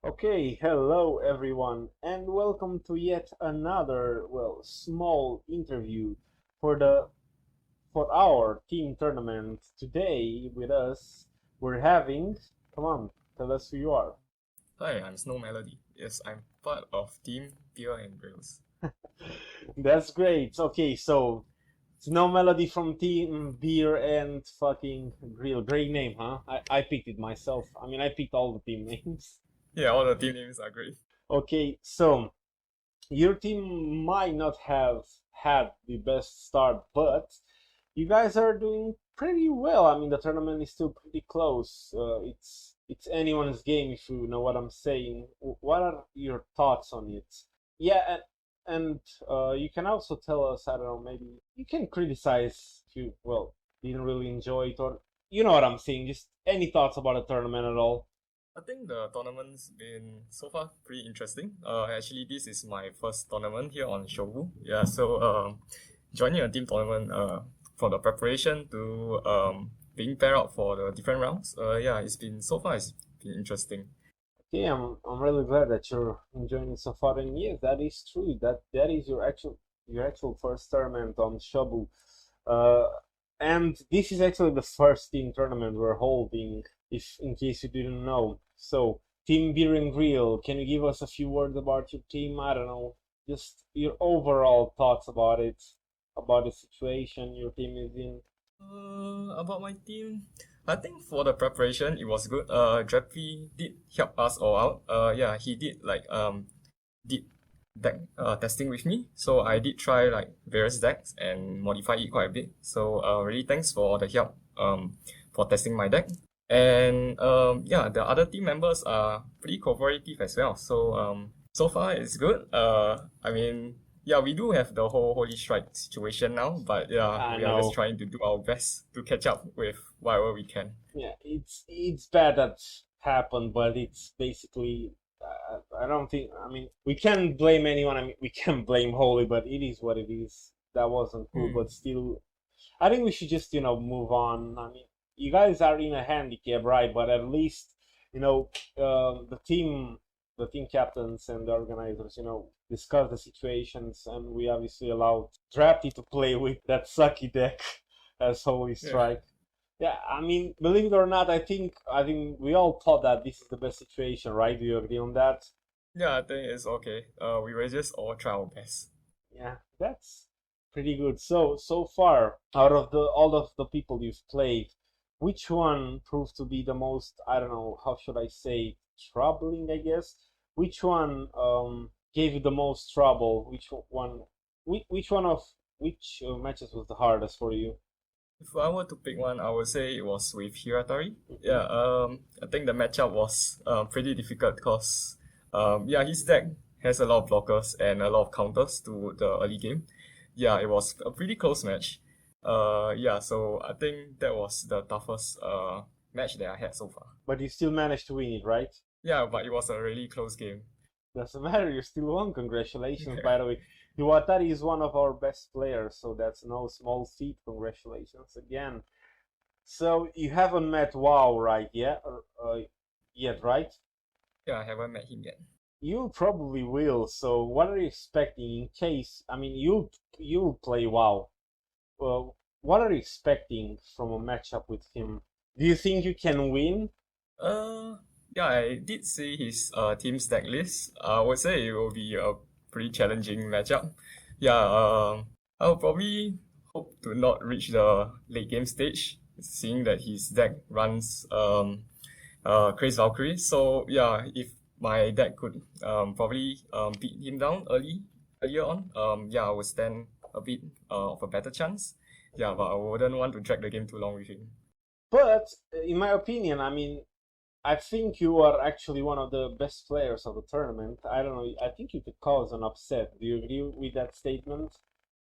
Okay, hello everyone, and welcome to yet another, small interview for the for our team tournament. Today with us, we're having, come on, tell us who you are. Hi, I'm SnowMelody. Yes, I'm part of Team Beer and Grills. That's great. Okay, so it's no melody from Team Beer and fucking Grill. Great name, huh? I picked it myself. I mean, I picked all the team names. Yeah, all the team names are great. Okay, so your team might not have had the best start, but you guys are doing pretty well. I mean, the tournament is still pretty close. It's anyone's game if you know what I'm saying. What are your thoughts on it? Yeah, and you can also tell us. I don't know. Maybe you can criticize if you didn't really enjoy it, or you know what I'm saying. Just any thoughts about the tournament at all? I think the tournament's been so far pretty interesting. Actually, this is my first tournament here on Shobu. Yeah, so joining a team tournament for the preparation to being paired out for the different rounds. Yeah, it's been interesting. Okay, I'm really glad that you're enjoying it so far. And yes, that is true. That is your actual first tournament on Shabu. Uh, and this is actually the first team tournament we're holding, if in case you didn't know. So, Team Beer and Grill, can you give us a few words about your team? I don't know, just your overall thoughts about the situation your team is in. About my team, I think for the preparation it was good. Drappy did help us all out. Yeah, he did deck testing with me, so I did try like various decks and modify it quite a bit. So really thanks for the help for testing my deck. And yeah, the other team members are pretty cooperative as well. So so far it's good. I mean, yeah, we do have the whole Holy Strike situation now, but yeah, I we are just know. trying to do our best to catch up with whatever we can. Yeah, it's bad that happened, but it's basically I don't think. I mean, we can't blame anyone. I mean, we can blame Holy, but it is what it is. That wasn't cool, Hmm. but still, I think we should just move on. I mean, you guys are in a handicap, right? But at least you know the team captains and the organizers, discuss the situations, and we obviously allowed Drafty to play with that sucky deck as Holy Yeah. Strike. Yeah, I mean, believe it or not, I think we all thought that this is the best situation, right? Do you agree on that? Yeah, I think it's okay. We will just all try our best. Yeah, that's pretty good. So far, out of the all of the people you've played, which one proved to be the most, I don't know, how should I say, troubling, I guess? Which one gave you the most trouble? Which matches was the hardest for you? If I were to pick one, I would say it was with Hiratari. Yeah, I think the matchup was pretty difficult because yeah, his deck has a lot of blockers and a lot of counters to the early game. Yeah, it was a pretty close match. Yeah, so I think that was the toughest match that I had so far. But you still managed to win it, right? Yeah, but it was a really close game. Doesn't matter, you still won. Congratulations, Yeah. by the way. Iwatari is one of our best players, so that's no small feat. Congratulations again. So you haven't met WoW, right? Yet, right? Yeah, I haven't met him yet. You probably will. So what are you expecting in case? I mean, you'll play WoW. Well, what are you expecting from a matchup with him? Do you think you can win? Uh, yeah, I did see his team stack list. I would say it will be a pretty challenging matchup. Yeah, I'll probably hope to not reach the late game stage, seeing that his deck runs Craze Valkyrie. So yeah, if my deck could probably beat him down earlier on, yeah, I would stand a bit of a better chance. Yeah, but I wouldn't want to drag the game too long with him. But in my opinion, I mean, I think you are actually one of the best players of the tournament. I don't know. I think you could cause an upset. Do you agree with that statement?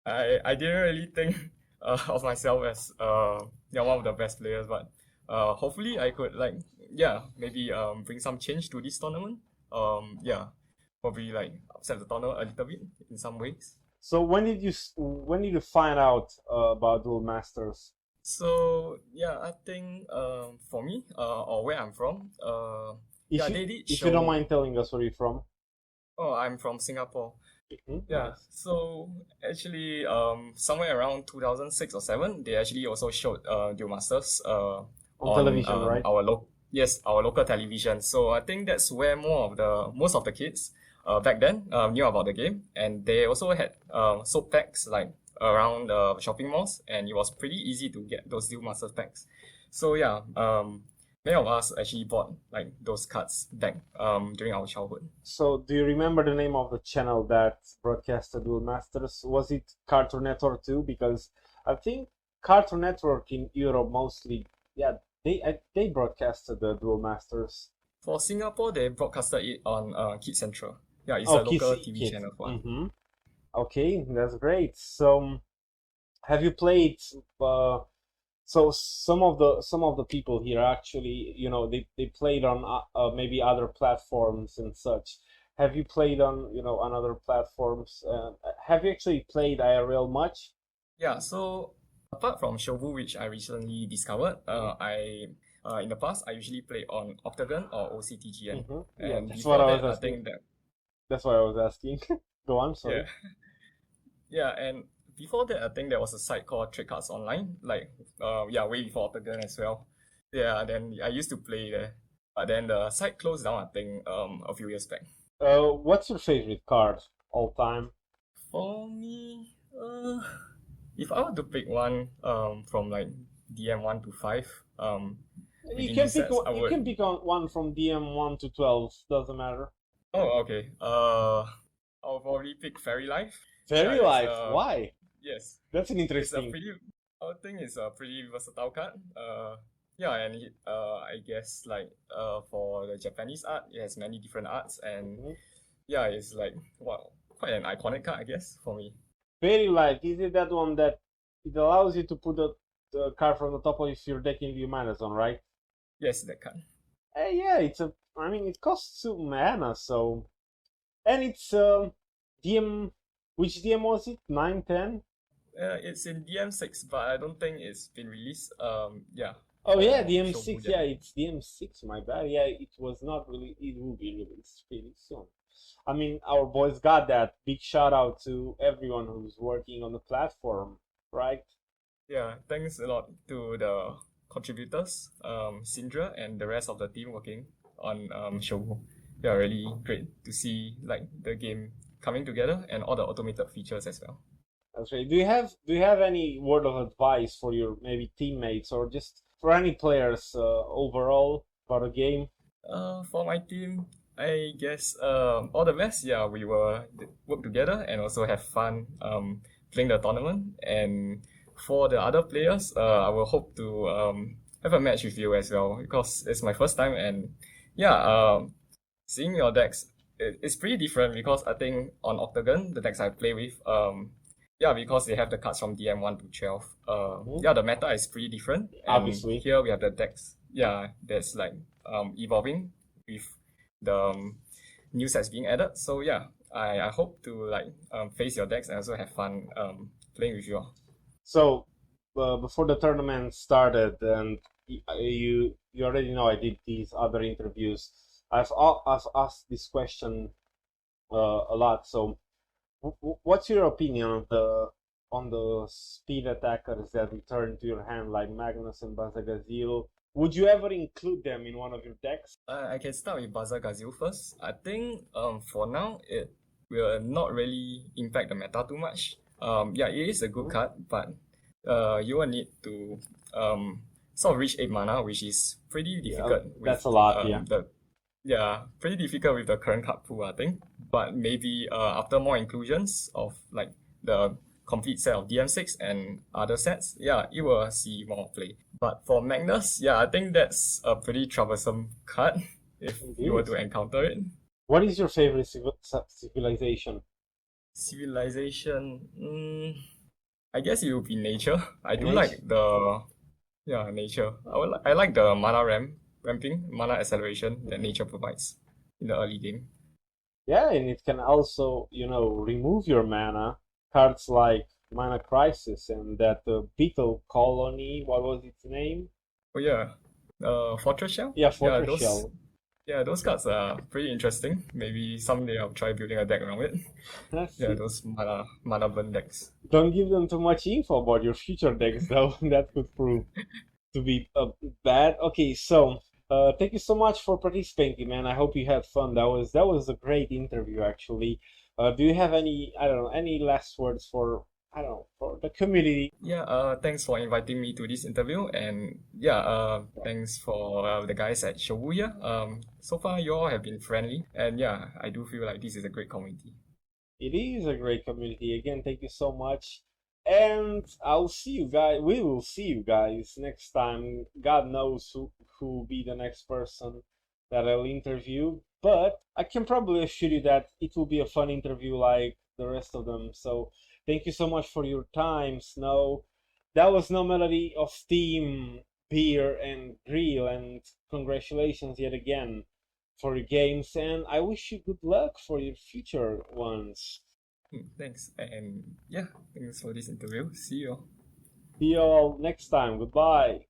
I didn't really think of myself as yeah, one of the best players, but hopefully I could like yeah, maybe bring some change to this tournament. Yeah, probably like upset the tournament a little bit in some ways. So when did you find out about Duel Masters? So yeah, I think for me or where I'm from, If Yeah, you they did if you don't show. mind telling us where you're from. Oh, I'm from Singapore. Yeah, Nice. so actually, somewhere around 2006 or 7, they actually also showed Duel Masters On on television, right? our local television. So I think that's where most of the kids back then knew about the game, and they also had soap packs like around shopping malls, and it was pretty easy to get those Duel Masters packs. So yeah, many of us actually bought like those cards back during our childhood. So, do you remember the name of the channel that broadcasted Duel Masters? Was it Cartoon Network too? Because I think Cartoon Network in Europe mostly, yeah, they broadcasted the Duel Masters. For Singapore, they broadcasted it on Kids Central. Yeah, it's Oh, a local TV Kids. channel for. Mm-hmm. Okay, that's great. So, have you played? Uh, so some of the people here actually, they played on maybe other platforms and such. Have you played on other platforms? Have you actually played IRL much? Yeah, so apart from Shovu, which I recently discovered, I in the past I usually play on Octagon or OCTGN, Mm-hmm. Yeah, and that's what before I was that, I asking. think that That's what I was asking. Go on, yeah, sorry. yeah, and before that, I think there was a site called Trick Cards Online, like yeah, way before Octagon as well. Yeah, then I used to play there, but then the site closed down, I think a few years back. What's your favorite card all time? For me, if I were to pick one from like DM 1 to 5 You within can these pick sets, one, I you would. can pick on one from DM 1 to 12. Doesn't matter. Oh, okay. I'll probably pick Fairy Life. Yeah, Fairy it's Life. Why? yes, That's an it's a interesting. pretty. I think it's a pretty versatile card. Yeah, and I guess like for the Japanese art, it has many different arts, and Mhm. yeah, it's like wow, quite an iconic card, I guess, for me. Fairy Light, is it that one that it allows you to put the card from the top of your deck in the mana zone, right? Yes, that card. Yeah, I mean, it costs 2 mana, so. And it's, DM. Which DM was it? 9, 10? It's in DM 6, but I don't think it's been released. Yeah, Oh, yeah, for Shobu DM 6. yet. Yeah, it's DM 6, my bad. Yeah, it was not really. It will be released pretty soon. I mean, our boys got that. Big shout out to everyone who's working on the platform, right? Yeah, thanks a lot to the contributors, Sindra and the rest of the team working on Shobu. Yeah, really great to see like the game coming together and all the automated features as well. That's right. Do you have any word of advice for your maybe teammates or just for any players overall about a game? For my team, I guess all the best. Yeah, we will work together and also have fun playing the tournament. And for the other players, I will hope to have a match with you as well because it's my first time. And yeah, seeing your decks, it's pretty different because I think on Octagon, the decks I play with, yeah, because they have the cards from DM 1 to 12. Mhm. Yeah, the meta is pretty different, and Obviously. here we have the decks. Yeah, that's like evolving with the new sets being added. So yeah, I hope to like face your decks and also have fun playing with you all. So, before the tournament started, and you already know I did these other interviews. I've asked this question a lot. So, what's your opinion on the speed attackers that return to your hand like Magnus and Bazagazil? Would you ever include them in one of your decks? I can start with Baza Gazil first. I think for now it will not really impact the meta too much. Yeah, it is a good Mhm. card, but you will need to sort of reach 8 mana, which is pretty Yeah, difficult with that's a lot. Yeah. the yeah, pretty difficult with the current card pool, I think. But maybe after more inclusions of like the complete set of DM 6 and other sets, yeah, you will see more play. But for Magnus, yeah, I think that's a pretty troublesome card if you were Indeed. to encounter it. What is your favorite civilization? Civilization, I guess it would be nature. I do Mage? like the yeah nature. I like the mana ramping, mana acceleration that nature provides in the early game. Yeah, and it can also, remove your mana. Cards like Mana Crisis and that Beetle Colony, what was its name? Oh yeah, Fortress Shell. Yeah, Yeah, Fortress those. Shell. Yeah, those cards are pretty interesting. Maybe someday I'll try building a deck around it. Let's Yeah, see. those mana burn decks. Don't give them too much info about your future decks, though. That could prove to be bad. Okay, so thank you so much for participating, man. I hope you had fun. That was a great interview, actually. Do you have any, I don't know, any last words for, I don't know, for the community? Yeah, thanks for inviting me to this interview, and yeah, thanks for the guys at Shibuya. So far you all have been friendly, and yeah, I do feel like this is a great community. It is a great community. Again, thank you so much. And I'll see you guys. We will see you guys next time. God knows who will be the next person that I'll interview. But I can probably assure you that it will be a fun interview like the rest of them. So thank you so much for your time, Snow. That was No Melody of Steam, Beer, and Grill. And congratulations yet again for your games, and I wish you good luck for your future ones. Thanks, and yeah, thanks for this interview. See you. See you all next time. Goodbye.